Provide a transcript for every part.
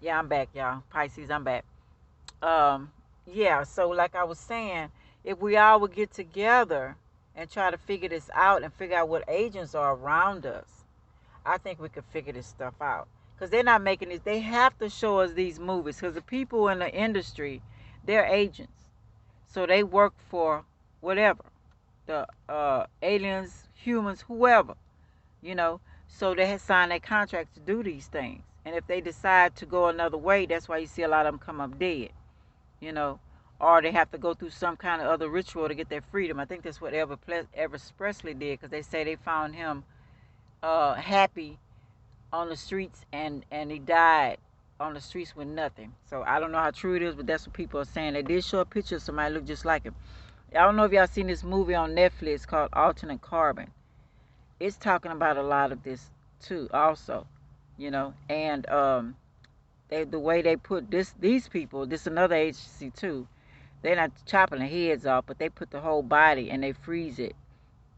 Yeah, I'm back, y'all. Pisces, I'm back. Um, yeah, so like I was saying, if we all would get together and try to figure this out and figure out what agents are around us, I think we could figure this stuff out. Because they're not making this, they have to show us these movies. Because the people in the industry, they're agents. So they work for whatever, the aliens, humans, whoever, you know. So they have signed their contract to do these things. And if they decide to go another way, that's why you see a lot of them come up dead, you know, or they have to go through some kind of other ritual to get their freedom. I think that's what Elvis Presley did, because they say they found him happy on the streets, and he died on the streets with nothing. So I don't know how true it is, but that's what people are saying. They did show a picture of somebody who looked just like him. I don't know if y'all seen this movie on Netflix called Alternate Carbon. It's talking about a lot of this too, also, you know, and the way they put these people, this another agency too. They're not chopping the heads off, but they put the whole body and they freeze it,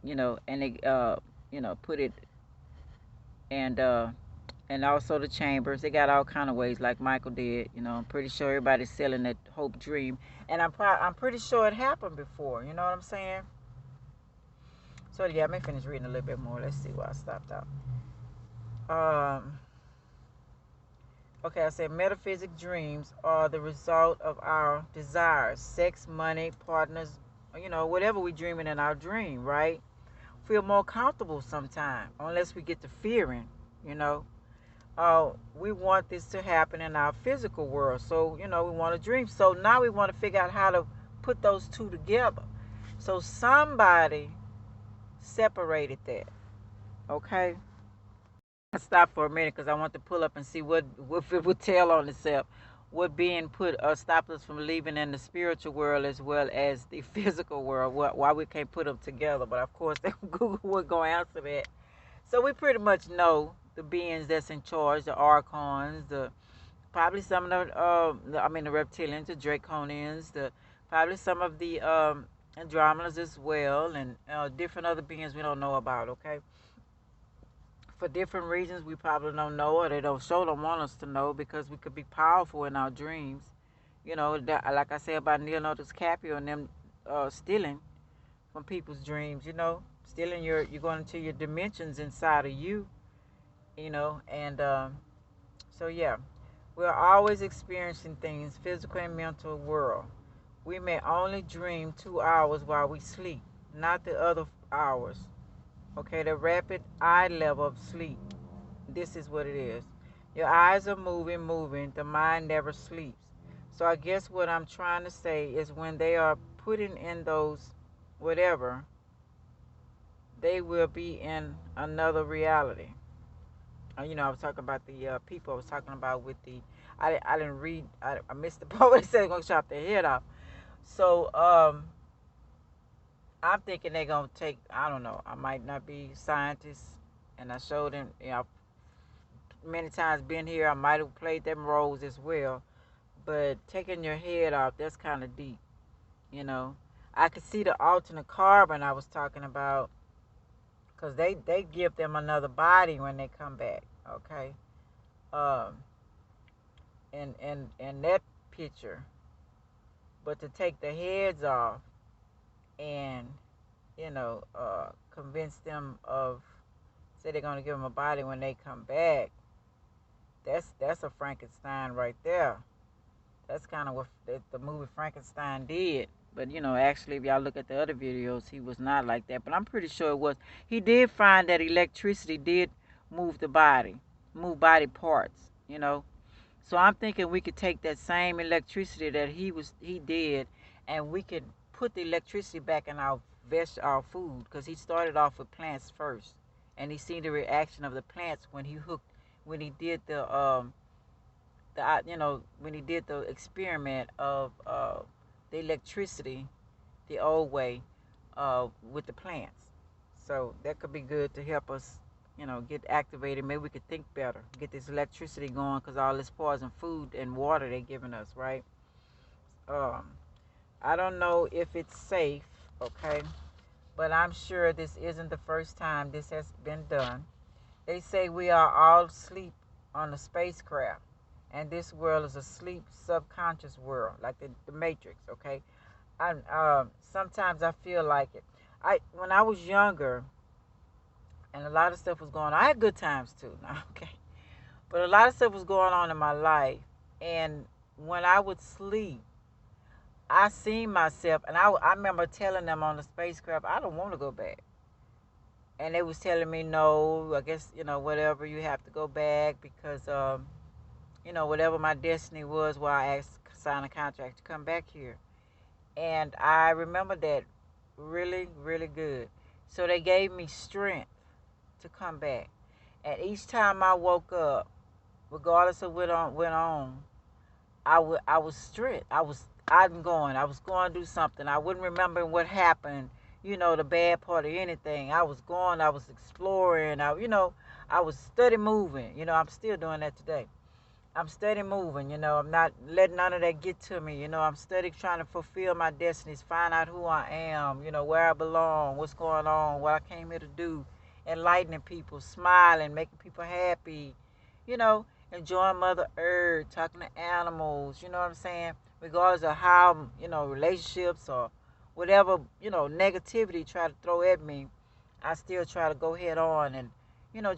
you know, and they put it, and also the chambers. They got all kind of ways, like Michael did. You know, I'm pretty sure everybody's selling that hope dream, and I'm pretty sure it happened before. You know what I'm saying? So yeah, I may finish reading a little bit more. Let's see where I stopped out. Um, okay, I said metaphysic dreams are the result of our desires, sex, money, partners, you know, whatever we're dreaming in our dream, right? Feel more comfortable sometimes, unless we get to fearing, you know. We want this to happen in our physical world. So, you know, we want to dream. So now we want to figure out how to put those two together. So somebody separated that. Okay? I stopped for a minute because I want to pull up and see what it would tell on itself. What being put stop us from living in the spiritual world as well as the physical world. Why we can't put them together. But of course, Google would go answer that. So we pretty much know the beings that's in charge, the archons, the probably some of the reptilians, the draconians, the probably some of the andromedas as well, and different other beings we don't know about. Okay, for different reasons we probably don't know, or they don't want us to know, because we could be powerful in our dreams. You know, like I said about Leonardo DiCaprio and them stealing from people's dreams. You know, stealing you're going into your dimensions inside of you. You know, and so yeah, we're always experiencing things, physical and mental world. We may only dream 2 hours while we sleep, not the other hours. Okay, the rapid eye level of sleep. This is what it is. Your eyes are moving. The mind never sleeps. So I guess what I'm trying to say is when they are putting in those whatever, they will be in another reality. You know, I was talking about the people I was talking about with the. I didn't read. I missed the part where they said they're gonna chop their head off. So I'm thinking they're gonna take. I don't know. I might not be scientists, and I showed them. You know, many times been here. I might have played them roles as well. But taking your head off, that's kind of deep. You know, I could see the alternate carbon I was talking about, because they give them another body when they come back. Okay. Um, in that picture, but to take the heads off and convince them of, say they're going to give them a body when they come back, that's a Frankenstein right there. That's kind of what the movie Frankenstein did. But actually, if y'all look at the other videos, he was not like that. But I'm pretty sure it was. He did find that electricity did move the body, move body parts. So I'm thinking we could take that same electricity that he did, and we could put the electricity back in our food, because he started off with plants first, and he seen the reaction of the plants when he did when he did the experiment of the electricity the old way with the plants. So that could be good to help us, get activated. Maybe we could think better, get this electricity going, because all this poison food and water they're giving us, right? Um, I don't know if it's safe, okay, but I'm sure this isn't the first time this has been done. They say we are all asleep on the spacecraft. and this world is a sleep subconscious world, like the Matrix. Okay, I sometimes I feel like it. I when I was younger, and a lot of stuff was going on. I had good times too. Okay, but a lot of stuff was going on in my life, and when I would sleep, I seen myself, and I remember telling them on the spacecraft, I don't want to go back. And they was telling me, no, I guess, whatever, you have to go back because, whatever my destiny was, why I asked, sign a contract to come back here. And I remember that really, really good. So they gave me strength to come back. And each time I woke up, regardless of what went on, I was strict. I was going to do something. I wouldn't remember what happened, the bad part of anything. I was going, I was exploring, I was steady moving. I'm still doing that today. I'm steady moving, I'm not letting none of that get to me. I'm steady trying to fulfill my destinies, find out who I am, where I belong, what's going on, what I came here to do, enlightening people, smiling, making people happy, you know, enjoying Mother Earth, talking to animals, you know what I'm saying? Regardless of how, relationships or whatever, negativity try to throw at me, I still try to go head on and,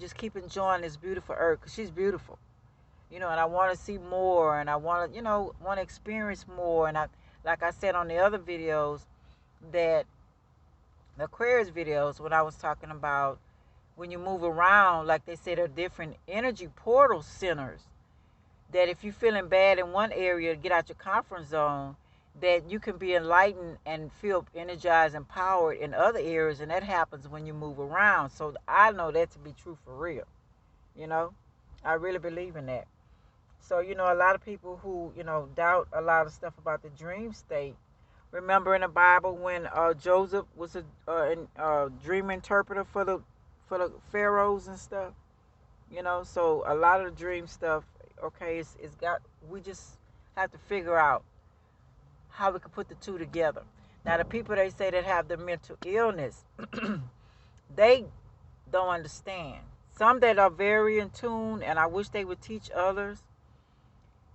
just keep enjoying this beautiful earth because she's beautiful, and I want to see more and I want to, want to experience more. And like I said on the other videos, that the Aquarius videos, when I was talking about when you move around, like they say, there are different energy portal centers. That if you're feeling bad in one area, get out your comfort zone, that you can be enlightened and feel energized, empowered in other areas, and that happens when you move around. So I know that to be true for real. You know, I really believe in that. So, a lot of people who, doubt a lot of stuff about the dream state. Remember in the Bible when Joseph was a dream interpreter for the pharaohs and stuff. So a lot of the dream stuff, okay, it's got. We just have to figure out how we can put the two together. Now, the people they say that have the mental illness, they don't understand. Some that are very in tune, and I wish they would teach others,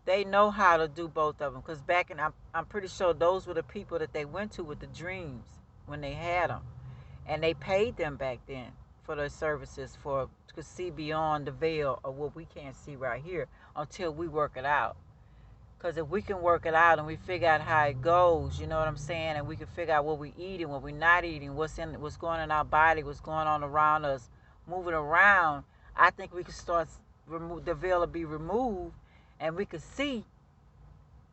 they know how to do both of them. Because back in, I'm pretty sure those were the people that they went to with the dreams when they had them. And they paid them back then for their services to see beyond the veil of what we can't see right here until we work it out. Because if we can work it out and we figure out how it goes, you know what I'm saying, and we can figure out what we eating, what we're not eating, what's going on in our body, what's going on around us, moving around, I think we can start the veil will be removed, and we can see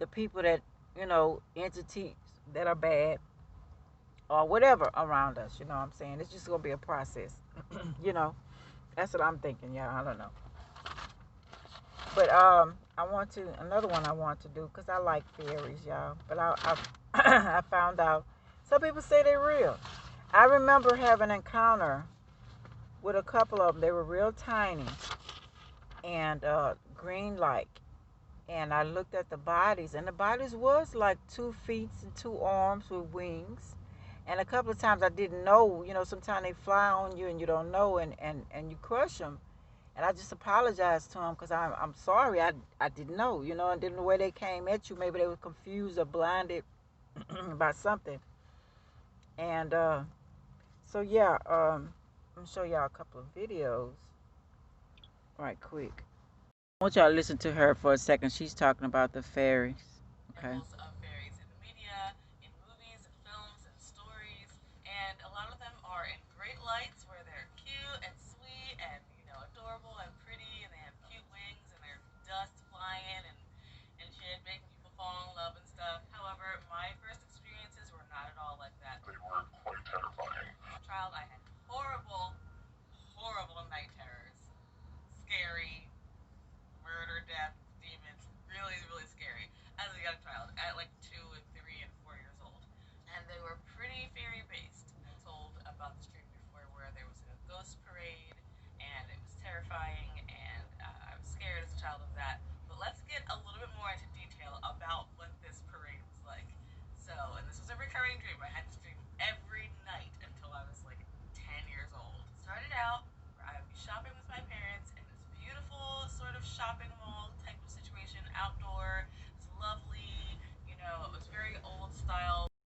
the people that entities that are bad or whatever around us. You know what I'm saying? It's just gonna be a process. you know, that's what I'm thinking, y'all. I don't know. But I want to another one I want to do because I like fairies, y'all. But I I found out some people say they're real. I remember having an encounter with a couple of them. They were real tiny and green like. And I looked at the bodies, and the bodies was like 2 feet and 2 arms with wings. And a couple of times I didn't know, sometimes they fly on you and you don't know, and you crush them. And I just apologized to them because I'm sorry, I didn't know, and then the way they came at you, maybe they were confused or blinded by something. And so, yeah, I'm going to show y'all a couple of videos right quick. I want y'all to listen to her for a second. She's talking about the fairies. Okay. Of fairies in media, in movies, and films, and stories, and a lot of them are in great lights where they're cute and sweet and adorable and pretty, and they have cute wings and they're dust flying and shit, making people fall in love and stuff. However, my first experiences were not at all like that. They were quite terrifying. As a child, I had horrible, horrible night terrors. Scary, murder, death, demons, really, really scary as a young child. At like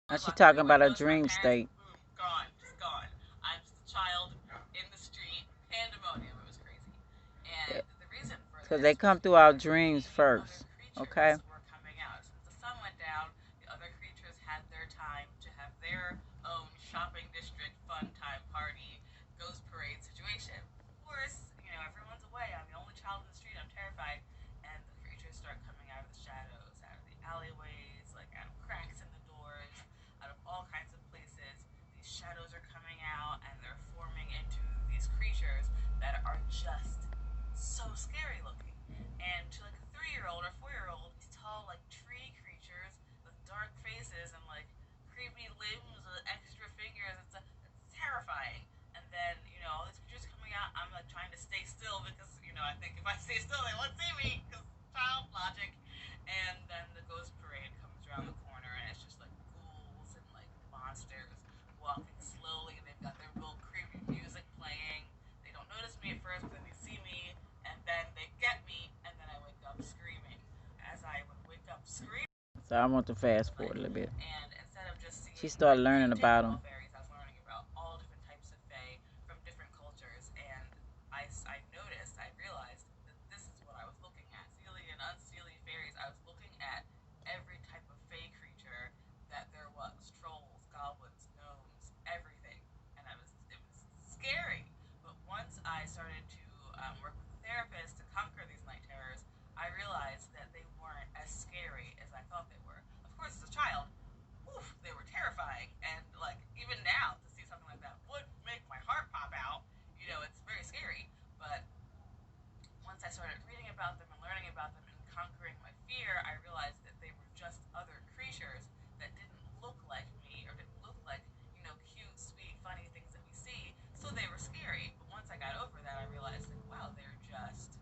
Now she talking about a dream state. Boom, gone, just gone. I'm just a child in the street, pandemonium. It was crazy. And the reason for because they come through our dreams first. Okay. Were coming out. Since the sun went down, the other creatures had their time to have their own shopping district, fun time party, ghost parade situation. Of course, everyone's away. I'm the only child in the street. I'm terrified. And the creatures start coming out of the shadows, out of the alleyways, like out of cracks in the doors, out of all kinds of places. These shadows are coming out and they're forming into these creatures that are just so scary looking. And to like a 3-year-old or 4-year-old, these tall like tree creatures with dark faces and like creepy limbs with extra fingers. It's terrifying. And then all these creatures coming out. I'm like trying to stay still because I think if I stay still they won't see me because child logic. And then the ghost parade comes around the corner and it's just like ghouls and like monsters walking slowly. They've got their real creepy music playing. They don't notice me at first, but then they see me, and then they get me, and then I wake up screaming. As I would wake up screaming. So I want to fast forward a little bit. And instead of just seeing, she started learning about them. Fairies, I was learning about all different types of fae from different cultures, and I noticed, I realized that this is what I was looking at. Seelie and unseelie fairies. I was looking at every type of fae creature that there was: trolls, goblins, gnomes, everything, and it was scary. But once I started to work with a therapist to conquer these night terrors, I realized that they weren't as scary as I thought they were. Of course, as a child, oof, they were terrifying, and like even now to see something like that would make my heart pop out. It's very scary. But once I started reading about them and learning about them and conquering my fear, I realized that they were just other creatures that didn't look like me or didn't look like, cute, sweet, funny things that we see. So they were scary. But once I got over that, I realized that, wow, they're just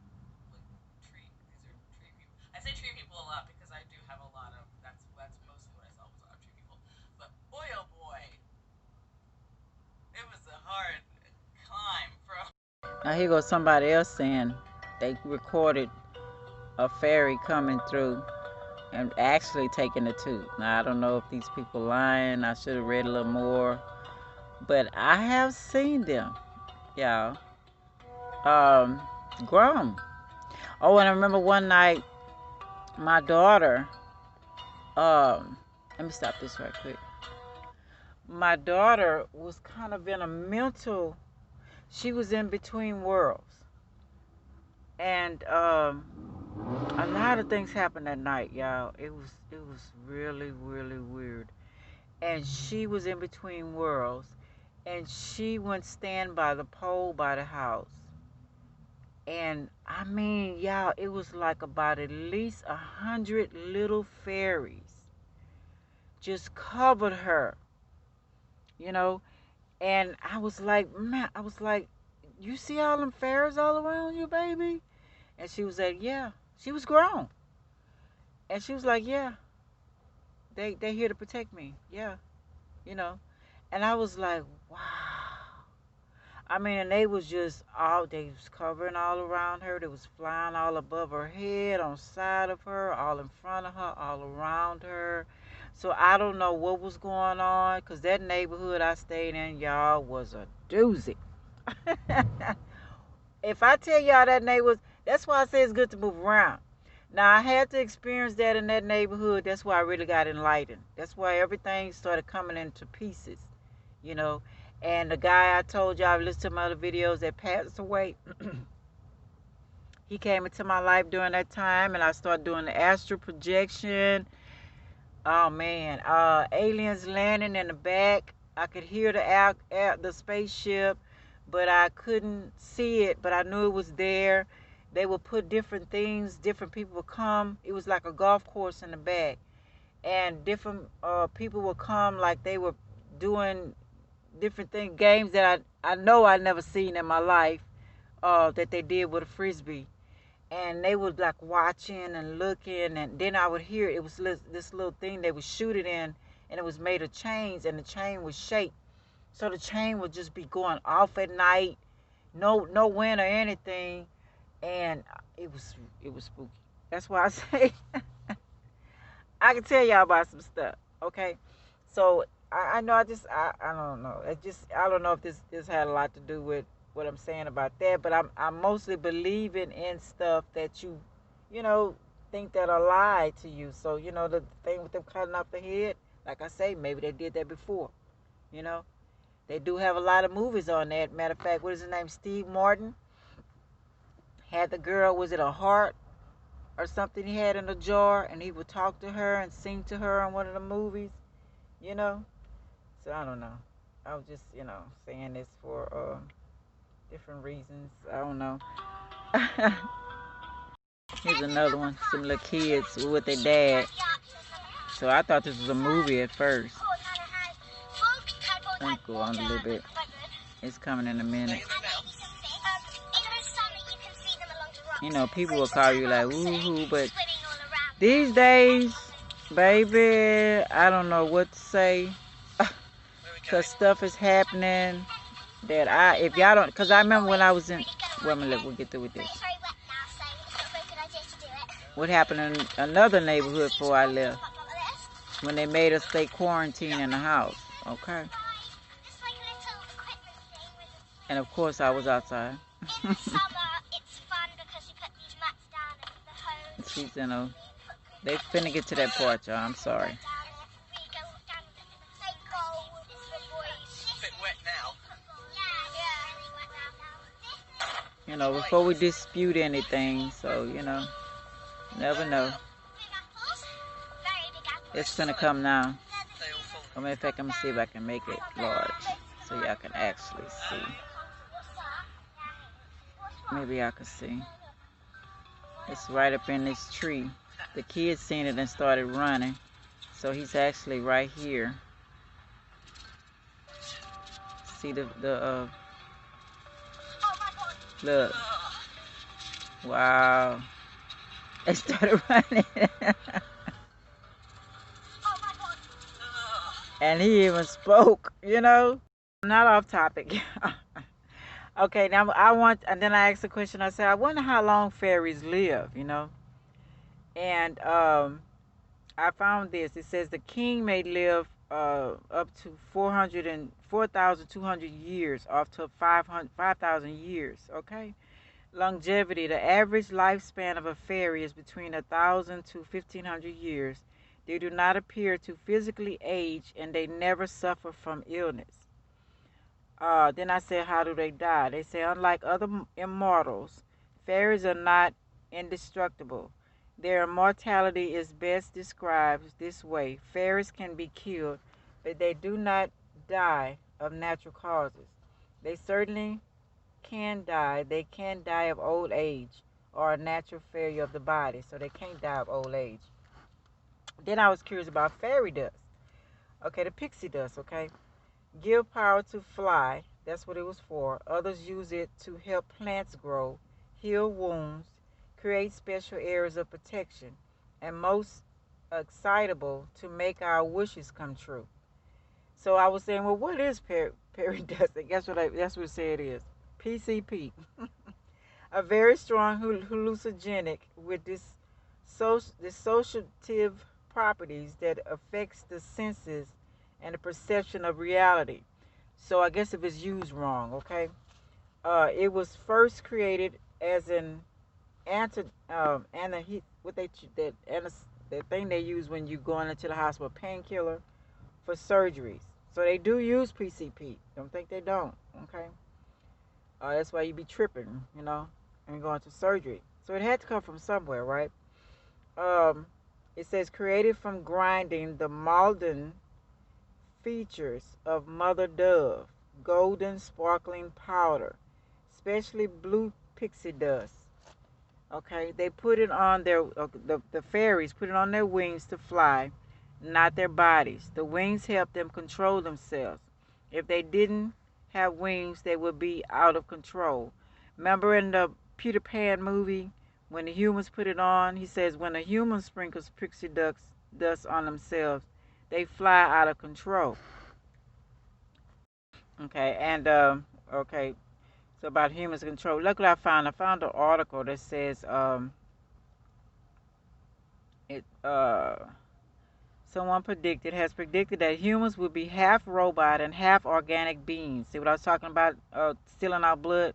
like these are tree people. I say tree people a lot because I do have a lot of, that's mostly what I saw was a lot of tree people. But boy, oh boy, it was a hard climb from. Now here goes somebody else saying they recorded a fairy coming through and actually taking the tooth. Now I don't know if these people lying. I should have read a little more, but I have seen them, y'all. Um, grown. Oh, and I remember one night my daughter. Um, let me stop this right quick. My daughter was kind of in a mental. She was in between worlds, and a lot of things happened that night, y'all. It was really really weird. And she was in between worlds, and she went stand by the pole by the house. And I mean, y'all, it was like about at least 100 little fairies just covered her, you know. And I was like, man, I was like, you see all them fairies all around you, baby? And she was like, yeah. She was grown, and she was like, yeah, they here to protect me, yeah, you know. And I was like, wow. I mean, and they was just all, they was covering all around her. They was flying all above her head, on side of her, all in front of her, all around her. So I don't know what was going on, because that neighborhood I stayed in, y'all, was a doozy. If I tell y'all that neighborhood, that's why I say it's good to move around. Now, I had to experience that in that neighborhood. That's why I really got enlightened. That's why everything started coming into pieces, you know. And the guy I told y'all, I've listened to my other videos that passed away. He came into my life during that time, and I started doing the astral projection. Oh man, aliens landing in the back. I could hear the spaceship, but I couldn't see it. But I knew it was there. They would put different things. Different people would come. It was like a golf course in the back, and different people would come, like they were doing different games that I know I never seen in my life, that they did with a frisbee. And they was like watching and looking, and then I would hear it was this little thing they would shoot it in, and it was made of chains, and the chain would shake. So the chain would just be going off at night, no wind or anything, and it was spooky. That's why I say I can tell y'all about some stuff. Okay, So I know I don't know. I don't know if this had a lot to do with what I'm saying about that, but I'm mostly believing in stuff that you know, think that are lie to you. So the thing with them cutting off the head, like I say, maybe they did that before. You know, they do have a lot of movies on that. Matter of fact, what is his name? Steve Martin had the girl. Was it a heart or something he had in a jar, and he would talk to her and sing to her in one of the movies. You know. So I don't know. I was just, saying this for different reasons. I don't know. Here's another one. Some little kids with their dad. So I thought this was a movie at first. Let me go on a little bit. It's coming in a minute. People will call you like woohoo, but these days, baby, I don't know what to say. Cause stuff is happening that if y'all don't, cause I remember when I was in, well, we'll get through with this. What happened in another neighborhood before I left, when they made us stay quarantined in the house, okay? And of course I was outside. She's they finna get to that part, y'all, I'm sorry. Before we dispute anything, so, never know. It's gonna come now. Matter of fact, I'm gonna see if I can make it large so y'all can actually see. Maybe I can see. It's right up in this tree. The kid seen it and started running. So he's actually right here. See the look. Wow. They started running. And he even spoke, I'm not off topic. Okay, now and then I asked the question, I said, I wonder how long fairies live, And I found this. It says the king may live up to 4,200 years, off to 5,000 years, okay? Longevity, the average lifespan of a fairy is between 1,000 to 1,500 years. They do not appear to physically age, and they never suffer from illness. Then I said, how do they die? They say, unlike other immortals, fairies are not indestructible. Their immortality is best described this way. Fairies can be killed, but they do not die of natural causes. They certainly can die. They can die of old age or a natural failure of the body, so they can't die of old age. Then I was curious about fairy dust. Okay, the pixie dust, okay? Give power to fly. That's what it was for. Others use it to help plants grow, heal wounds, create special areas of protection, and most excitable, to make our wishes come true. So I was saying, well, what is fairy dust? I guess that's what it said it is. PCP. A very strong hallucinogenic with dissociative properties that affects the senses and the perception of reality. So I guess if it's used wrong, okay. It was first created as an the thing they use when you going into the hospital, painkiller for surgeries. So they do use PCP. Don't think they don't, okay. That's why you be tripping, and going to surgery. So it had to come from somewhere, right? Um, it says created from grinding the Malden features of mother dove, golden sparkling powder, especially blue pixie dust. Okay, they put it on the fairies put it on their wings to fly, not their bodies. The wings help them control themselves. If they didn't have wings, they would be out of control. Remember in the Peter Pan movie, when the humans put it on, he says when a human sprinkles pixie dust on themselves, they fly out of control. Okay, and okay, so about humans control. Look what I found. I found an article that says it Someone has predicted that humans will be half robot and half organic beings. See what I was talking about? Stealing our blood,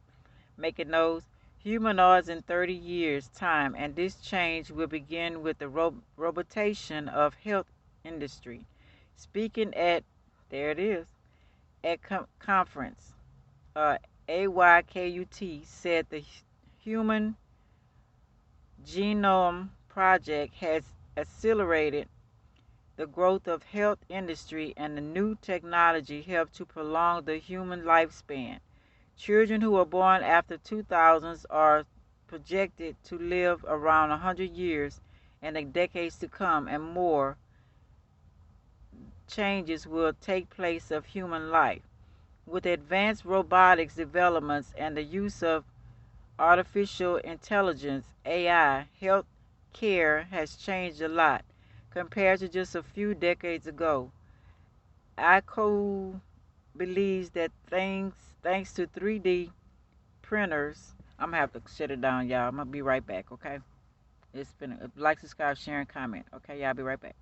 making those humanoids in 30 years' time, and this change will begin with the robotation of health industry. Speaking at, there it is, at conference, uh, AYKUT said the Human Genome Project has accelerated the growth of health industry, and the new technology help to prolong the human lifespan. Children who are born after 2000s are projected to live around 100 years in the decades to come, and more changes will take place of human life. With advanced robotics developments and the use of artificial intelligence, AI, health care has changed a lot compared to just a few decades ago. ICO believes that thanks to 3D printers, I'm gonna have to shut it down, y'all. I'm gonna be right back, okay? It's been a like, subscribe, share, and comment. Okay, y'all be right back.